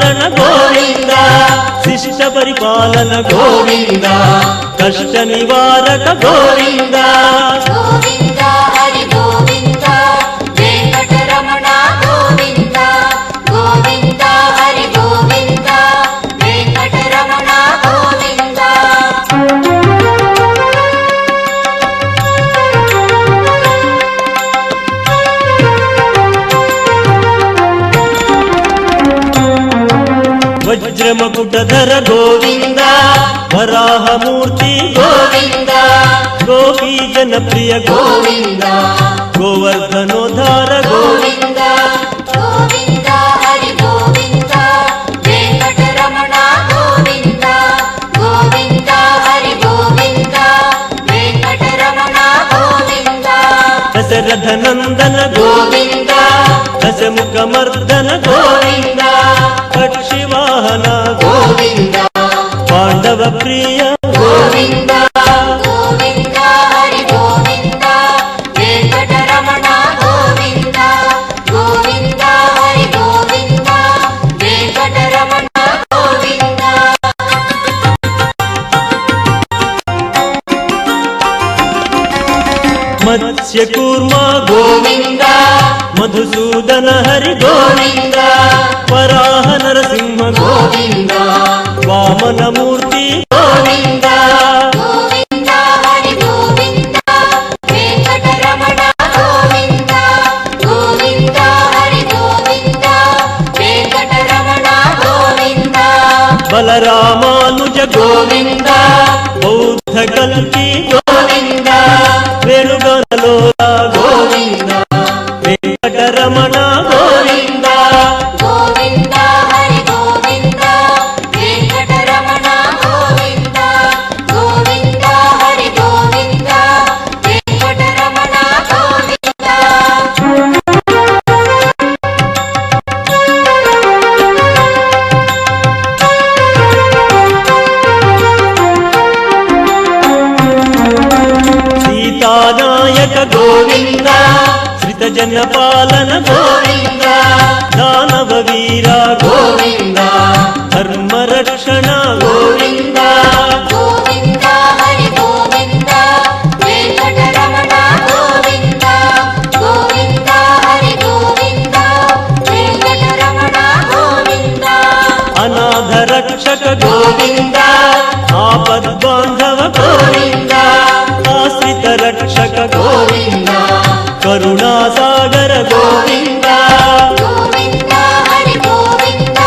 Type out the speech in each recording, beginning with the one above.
पालना गोविंद शिष्ट परिपालन गोविंद कष्ट निवारक गोविंद गोविंद हरि गोविंद वेंकटरमण गोविंद गोविंद हरि गोविंद वेंकटरमण गोविंद वज्रमकुटधर गोविंद वराहमूर्ति गोविंद गोपी जनप्रिय गोविंद गोवर्धनोद्धार गोविंद गोविंद हरि गोविंद वेंकटरमण गोविंद गोविंद हरि गोविंद वेंकटरमण गोविंद दशरथ नंदन गोविंद दशमुखमर्दन गोविंद पक्षिवाहन गोविंद पांडव प्रिय गोविंद गोविंद हरि गोविंद वेंकटरमण गोविंद गोविंद हरि गोविंद वेंकटरमण गोविंद मत्स्यकूर्मा गोविंद मधुसूदन हरि गोविंद वराह नरसिंह गोविंद वामन मूर्ति गोविंद गोविंद हरि गोविंद वेंकटरमण गोविंद गोविंद हरि गोविंद वेंकटरमण गोविंद बलरामानुज गोविंद बौद्ध कल्की गोविंद वेणुगणलोला गोविंद वेंकटरमण गोविंद गोविंद हरि गोविंद वेंकटरमण गोविंद गोविंद हरि गोविंद वेंकटरमण गोविंद सीतानायक गोविंद श्रितजन पालन गोविंद दानव वीरा गोविंद धर्म रक्षण गोविंद गोविंद हरि गोविंद वेंकटरमण गोविंद गोविंद हरि गोविंद वेंकटरमण गोविंद अनाथ रक्षक गोविंद आपद बांधव गोविंद आश्रित रक्षक गोविंद करुणा सागर गोविंद गोविंद हरि गोविंद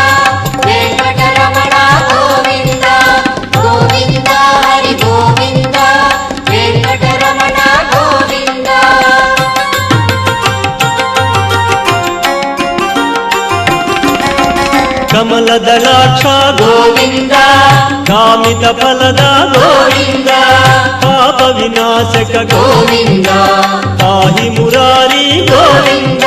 वेंकटरमण गोविंद गोविंद हरि गोविंद वेंकटरमण गोविंद कमलदलाक्ष गोविंद कामित फलद गोविंद पाप विनाशक गोविंद पाहि मुरारी गोविंद